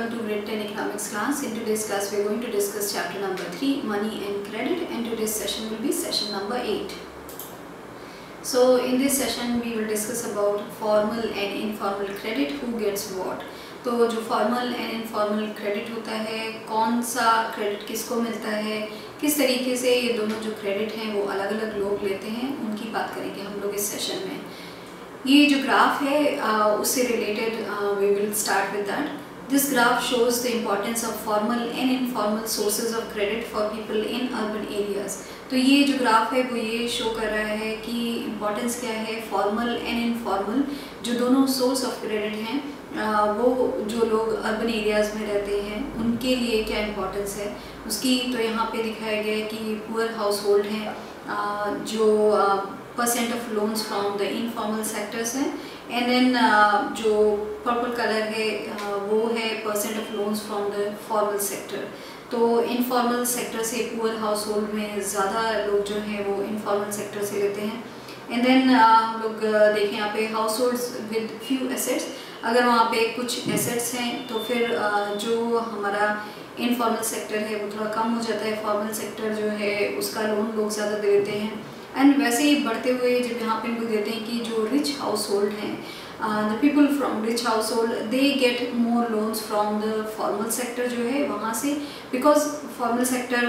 welcome to Grade 10 Economics class. In today's class, we are going to discuss chapter number 3, Money and Credit, and today's session will be session number 8. So, in this session, we will discuss about formal and informal credit, who gets what. तो जो formal and informal credit होता है, कौन सा credit किसको मिलता है, किस तरीके से ये दोनों जो क्रेडिट हैं वो अलग अलग लोग लेते हैं, उनकी बात करेंगे हम लोग इस सेशन में. ये जो ग्राफ है उससे related we will start with that. This graph shows the importance of formal and informal sources of credit for people in urban areas. तो ये जो ग्राफ है वो ये शो कर रहा है कि इम्पोर्टेंस क्या है फॉर्मल एंड इनफॉर्मल जो दोनों सोर्स ऑफ क्रेडिट हैं, वो जो लोग अर्बन एरियाज़ में रहते हैं उनके लिए क्या इम्पोर्टेंस है उसकी. तो यहाँ पे दिखाया गया है कि पुअर हाउस होल्ड हैं, जो percent of loans from the informal sectors हैं, एंड देन जो पर्पल कलर है वो है percent of loans from the formal sector. तो इनफॉर्मल सेक्टर से पुअर हाउस होल्ड में ज़्यादा लोग जो हैं वो इनफॉर्मल सेक्टर से लेते हैं. एंड देन हम लोग देखें यहाँ पे house holds with few assets. अगर वहाँ पे कुछ एसेट्स हैं तो फिर जो हमारा इनफॉर्मल सेक्टर है वो थोड़ा कम हो जाता है, फॉर्मल सेक्टर जो है उसका लोन लोग ज़्यादा दे देते हैं. एंड वैसे ही बढ़ते हुए जब यहाँ पे हम लोग देते हैं कि जो रिच हाउस होल्ड हैं, the people from rich house hold they get more loans from the formal sector जो है वहाँ से, बिकॉज फॉर्मल सेक्टर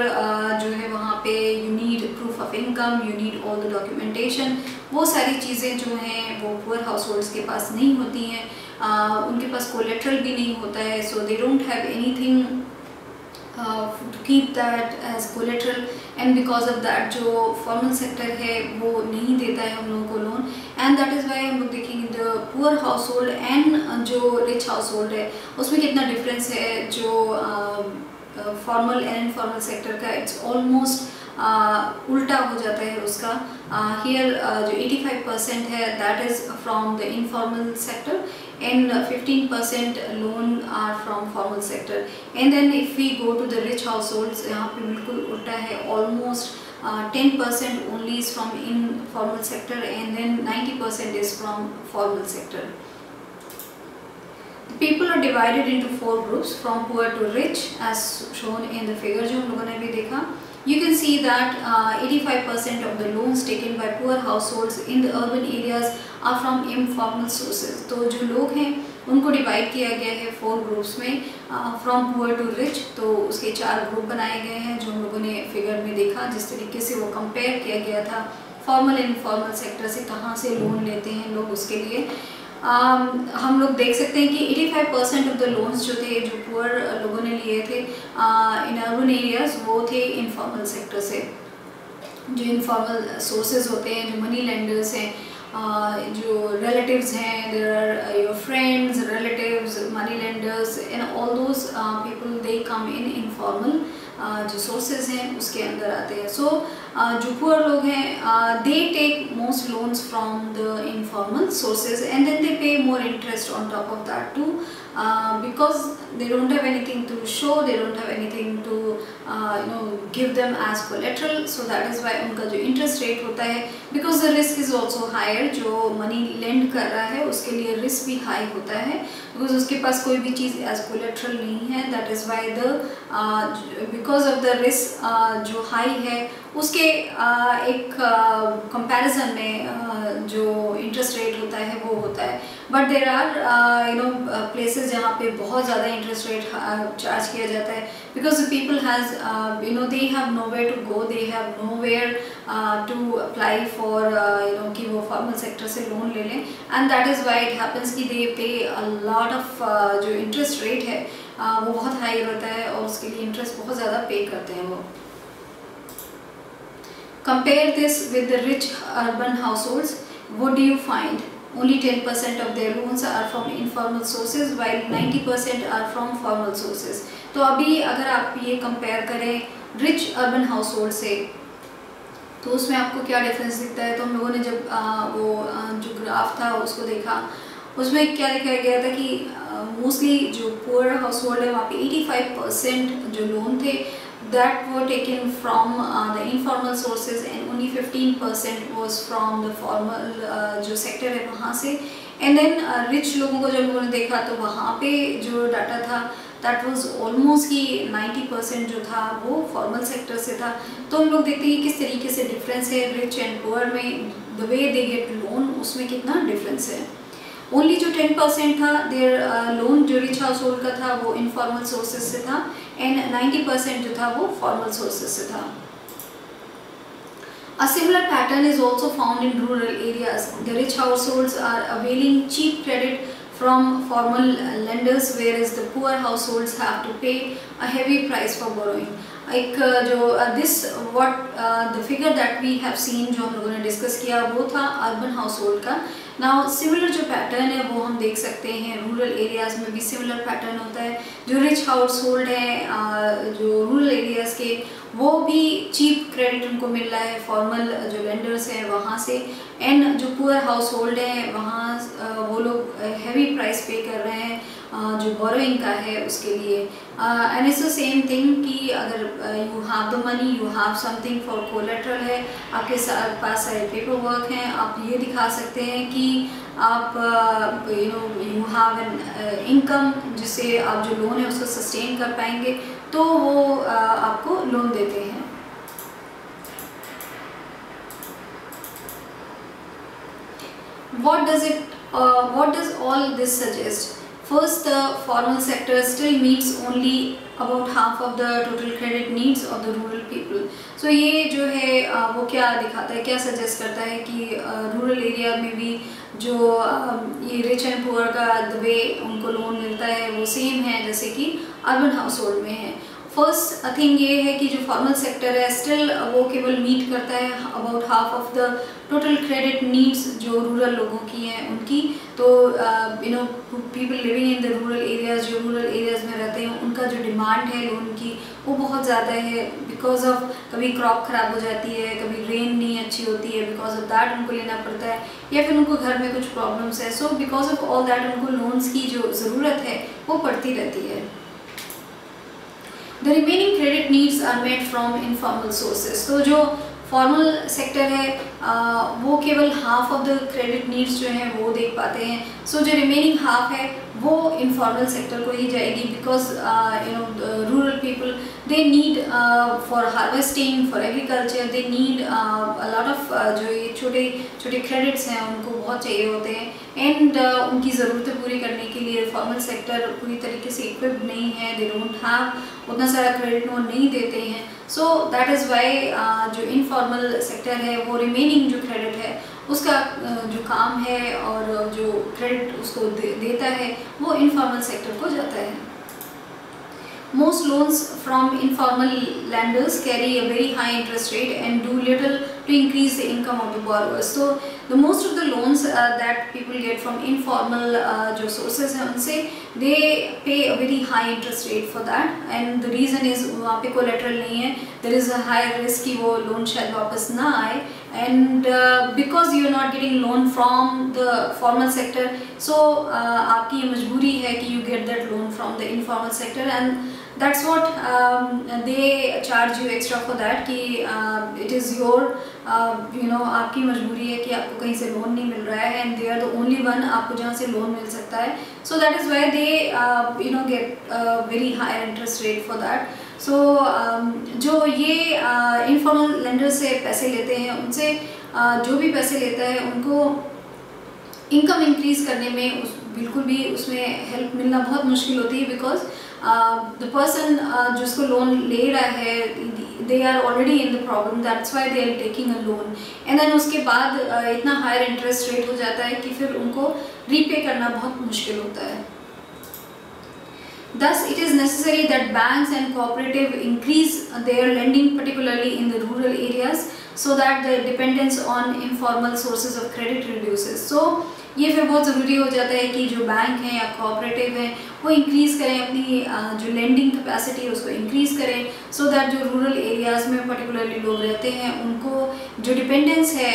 जो है वहाँ पे you need proof of income, you need all the documentation. वो सारी चीज़ें जो हैं वो पुअर हाउस होल्ड्स के पास नहीं होती हैं. उनके पास कोलेट्रल भी नहीं होता है, so they don't have anything to keep that as collateral, and because of that जो formal sector है वो नहीं देता है हम लोगों को loan. and that is why हम लोग देखेंगे the poor household and जो rich household है उसमें कितना difference है. जो formal and informal sector का it's almost उल्टा हो जाता है उसका. Here जो 85% है that is from the informal sector and 15% loan are from formal sector. And then if we go to the rich households, यहाँ पे बिल्कुल उल्टा है, almost 10% only is from informal sector and then 90% is from formal sector. People are divided into 4 groups from poor to rich as shown in the figure जो हम लोगों ने भी देखा. You can see that 85% of the loans taken by poor households in the urban areas are from informal sources. तो जो लोग हैं उनको डिवाइड किया गया है 4 ग्रुप्स में, फ्रॉम पुअर टू रिच. तो उसके 4 ग्रुप बनाए गए हैं जो हम लोगों ने फिगर में देखा, जिस तरीके से वो कंपेयर किया गया था फॉर्मल एंड इनफॉर्मल सेक्टर से कहाँ से लोन लेते हैं लोग उसके लिए. हम लोग देख सकते हैं कि 85% ऑफ द लोन्स जो थे जो पुअर लोगों ने लिए थे इन अर्बन एरियाज वो थे इनफॉर्मल सेक्टर से. जो इनफॉर्मल सोर्सेज होते हैं, जो मनी लेंडर्स हैं, जो रिलेटिव्स हैं, there are your friends, relatives, money lenders and all those people they come in informal जो सोर्सेज हैं उसके अंदर आते हैं. सो जो पुअर लोग हैं they take most loans from the informal sources and then they pay more interest on top of that too, because they don't have anything to show, they don't have anything to give them as collateral. So that is why उनका जो interest rate होता है, because the risk is also higher. जो money lend कर रहा है उसके लिए risk भी high होता है, because उसके पास कोई भी चीज़ as collateral नहीं है. That is why the because of the risk जो high है उसके एक comparison में जो interest rate होता है वो होता है. But there are places जहाँ पे बहुत ज़्यादा interest rate charge किया जाता है, because the people has they have nowhere to go, they have nowhere to apply for कि वो formal sector से loan ले लें, and that is why it happens कि they pay a lot of जो interest rate है वो बहुत high रहता है और उसके लिए interest बहुत ज़्यादा pay करते हैं वो. Compare this with the rich urban households. What do you find? Only 10% of their loans are from informal sources while 90% are from formal sources. तो अभी अगर आप ये कंपेयर करें रिच अर्बन हाउस होल्ड से तो उसमें आपको क्या डिफरेंस दिखता है. तो हम लोगों ने जब वो जो ग्राफ था उसको देखा, उसमें क्या दिखाया गया था कि मोस्टली जो पुअर हाउस होल्ड है वहाँ पे 85% जो लोन थे that were taken from the informal sources and only 15% was from the formal जो sector है वहाँ से. एंड देन रिच लोगों को जब उन्होंने देखा तो वहाँ पे जो डाटा था दैट वाज ऑलमोस्ट कि 90% जो था वो फॉर्मल सेक्टर से था। तो हम लोग देखते हैं कि किस तरीके से डिफरेंस है रिच एंड पुअर में, the way they get loan उसमें कितना डिफरेंस है। ओनली जो 10% था देयर लोन जो रिच हाउस होल्ड का था वो इनफॉर्मल सोर्सेज से था, एंड 90% जो था वो फॉर्मल सोर्सेज से था। A similar pattern is also found in rural areas. The rich households are availing cheap credit from formal lenders, whereas the poor households have to pay a heavy price for borrowing. एक जो this what the figure that we have seen जो हम लोगों ने discuss किया वो था urban house hold का। नाउ सिमिलर जो पैटर्न है वो हम देख सकते हैं रूरल एरियाज़ में भी सिमिलर पैटर्न होता है। जो रिच हाउस होल्ड है जो रूरल एरियाज़ के वो भी चीप क्रेडिट उनको मिल रहा है फॉर्मल जो लेंडर्स हैं वहाँ से, एंड जो पुअर हाउस होल्ड है वहाँ वो लोग हैवी प्राइस पे कर रहे हैं जो बोरोइंग का है उसके लिए। And it's the same thing कि अगर you have the money, you have something for collateral है, आपके पास सारे पेपर वर्क हैं, आप ये दिखा सकते हैं कि आप यू हैव एन इनकम जिससे आप जो लोन है उसको सस्टेन कर पाएंगे, तो वो आपको लोन देते हैं। What does all this suggest? First, the formal sector still meets only about half of the total credit needs of the rural people. So ये जो है वो क्या दिखाता है, क्या सजेस्ट करता है कि रूरल एरिया में भी जो ये रिच एंड पुअर का द वे उनको लोन मिलता है वो सेम है जैसे कि अर्बन हाउस होल्ड में है। फर्स्ट थिंग ये है कि जो फॉर्मल सेक्टर है स्टिल वो केवल मीट करता है about half of the total credit needs जो रूरल लोगों की हैं उनकी। तो people living in the rural areas, जो रूरल एरियाज़ में रहते हैं उनका जो डिमांड है लोन की वो बहुत ज़्यादा है बिकॉज ऑफ कभी क्रॉप ख़राब हो जाती है, कभी रेन नहीं अच्छी होती है, बिकॉज ऑफ दैट उनको लेना पड़ता है, या फिर उनको घर में कुछ प्रॉब्लम्स है। So because of all that उनको लोन्स की जो ज़रूरत है वो पड़ती रहती है। The remaining credit needs are met from informal sources. तो जो फॉर्मल सेक्टर है वो केवल half of the credit needs जो हैं वो देख पाते हैं। सो जो रिमेनिंग हाफ है वो इनफॉर्मल सेक्टर को ही जाएगी because rural people they need for harvesting, for agriculture, they need a lot of जो ये छोटे छोटे क्रेडिट्स हैं उनको बहुत चाहिए होते हैं, एंड उनकी ज़रूरतें पूरी करने के लिए फॉर्मल सेक्टर पूरी तरीके से इक्विप्ड नहीं है, दे डोंट हैव उतना सारा क्रेडिट लोन नहीं देते हैं। सो दैट इज़ वाई जो इनफॉर्मल सेक्टर है वो रिमेनिंग जो क्रेडिट है उसका जो काम है और जो क्रेडिट उसको देता है वो इनफॉर्मल सेक्टर को जाता है। Most loans from informal lenders carry a very high interest rate and do little to increase the income of the borrowers. So the most of the loans that people get from informal जो sources हैं उनसे they pay a very high interest rate for that, and the reason is वहाँ पे collateral नहीं है, there is a high risk कि वो loan शायद वापस ना आए, and because you are not getting loan from the formal sector, so आपकी ये मजबूरी है कि you get that loan from the informal sector, and that's what they charge you extra for that कि it is your आपकी मजबूरी है कि आपको कहीं से लोन नहीं मिल रहा है, and they are the only one आपको जहाँ से लोन मिल सकता है। So that is why they get very higher interest rate for that. So जो ये informal lenders से पैसे लेते हैं उनसे जो भी पैसे लेता है उनको इनकम इंक्रीज करने में बिल्कुल भी उसमें हेल्प मिलना बहुत मुश्किल होती है, बिकॉज द पर्सन जिसको लोन ले रहा है they are already in the problem, that's why they are taking a loan, and then उसके बाद इतना हायर इंटरेस्ट रेट हो जाता है कि फिर उनको रीपे करना बहुत मुश्किल होता है। Thus, it is necessary that banks and cooperative increase their lending, particularly in the rural areas, so that the dependence on informal sources of credit reduces. So, ये फिर बहुत ज़रूरी हो जाता है कि जो बैंक हैं या कोऑपरेटिव हैं वो इंक्रीज़ करें अपनी जो लेंडिंग कैपेसिटी है उसको इंक्रीज़ करें, सो दैट जो रूरल एरियाज़ में पर्टिकुलरली लोग रहते हैं उनको जो डिपेंडेंस है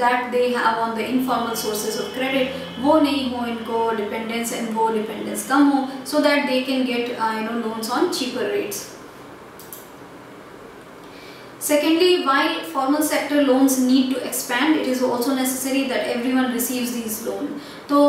that they have on the informal sources of credit वो नहीं हो, इनको डिपेंडेंस एंड वो डिपेंडेंस कम हो, so that they can get loans on cheaper rates. Secondly, while formal sector loans need to expand, it is also necessary that everyone receives these loans. तो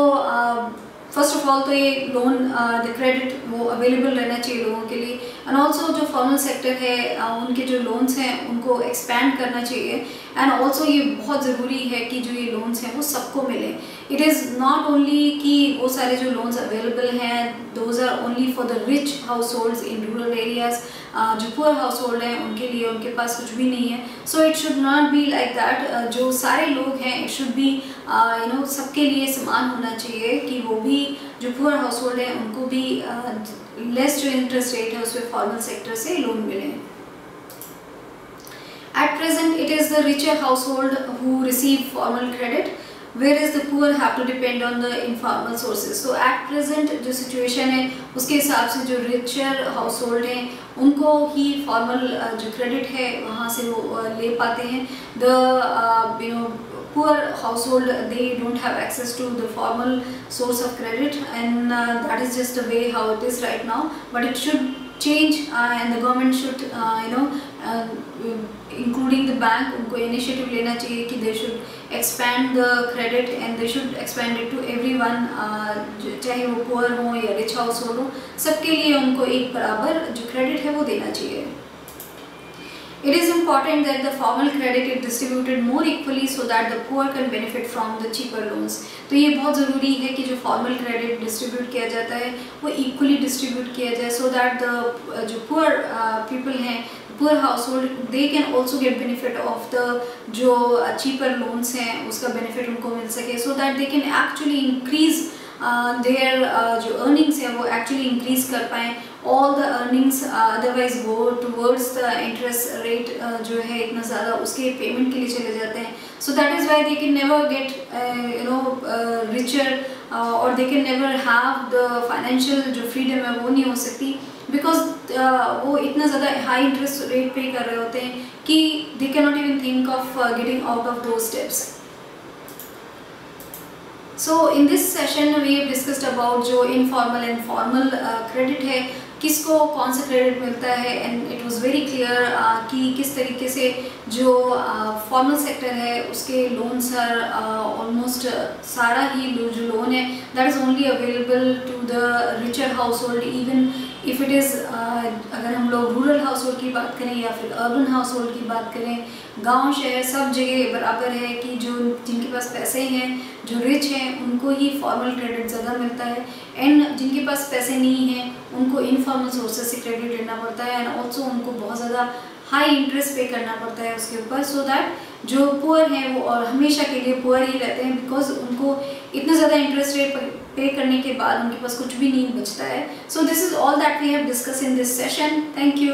first of all तो ये loan the credit वो available रहना चाहिए लोगों के लिए, and also जो फॉर्मल सेक्टर है उनके जो लोन्स हैं उनको एक्सपैंड करना चाहिए, एंड ऑल्सो ये बहुत ज़रूरी है कि जो ये लोन्स हैं वो सबको मिले। इट इज़ नॉट ओनली कि वो सारे जो लोन्स अवेलेबल हैं those are only for the rich households in rural areas, जो पुअर हाउस होल्ड हैं उनके लिए उनके पास कुछ भी नहीं है। So it should not be like that. जो सारे लोग हैं इट शुड बी सबके लिए समान होना चाहिए कि वो भी जो पुअर हाउस होल्ड है उनको भी लेस जो इंटरेस्ट रेट है उसमें फॉर्मल सेक्टर से लोन मिले। At present, it is the richer household who receive formal credit, whereas the poor have to depend on the informal sources. So at present जो situation है उसके हिसाब से जो richer household हैं उनको ही formal जो credit है वहाँ से वो ले पाते हैं। The poor household, they don't have access to the formal source of credit, and that is just the way how it is right now. But it should change, and the government should including the bank, उनको initiative लेना चाहिए कि they should expand the credit and they should expand it to everyone, चाहे वो poor हो या rich household हो, सबके लिए उनको एक बराबर जो credit है वो देना चाहिए। It is important that the formal credit is distributed more equally so that the poor can benefit from the cheaper loans. तो ये बहुत ज़रूरी है कि जो formal credit distribute किया जाता है वो equally distribute किया जाए, so that the जो poor people हैं, poor household, they can also get benefit of the जो cheaper loans हैं उसका benefit उनको मिल सके, so that they can actually increase their जो earnings है वो actually increase कर पाएँ। all the earnings otherwise go towards the interest rate जो है इतना ज़्यादा उसके payment के लिए चले जाते हैं। So that is why they can never get richer or they can never have the financial जो freedom है वो नहीं हो सकती, because वो इतना ज़्यादा high interest rate pay कर रहे होते हैं कि they cannot even think of getting out of those steps. So in this session we have discussed about जो informal and formal credit है, किसको कौन सा क्रेडिट मिलता है, and it was very clear कि किस तरीके से जो फॉर्मल सेक्टर है उसके लोन्स आर ऑलमोस्ट सारा ही जो लोन है that is only available to the richer household, even if it is अगर हम लोग रूरल हाउस होल्ड की बात करें या फिर अर्बन हाउस होल्ड की बात करें, गांव शहर सब जगह बराबर है कि जो जिनके पास पैसे हैं जो रिच हैं उनको ही फॉर्मल क्रेडिट ज़्यादा मिलता है, एंड जिनके पास पैसे नहीं हैं उनको इनफॉर्मल सोर्सेज से क्रेडिट लेना पड़ता है, एंड ऑल्सो उनको बहुत ज़्यादा हाई इंटरेस्ट पे करना पड़ता है उसके ऊपर, सो दैट जो पुअर हैं वो और हमेशा के लिए पुअर ही रहते हैं, बिकॉज उनको इतना ज़्यादा इंटरेस्ट रेट पे करने के बाद उनके पास कुछ भी नहीं बचता है। So this is all that we have discuss in this session. Thank you.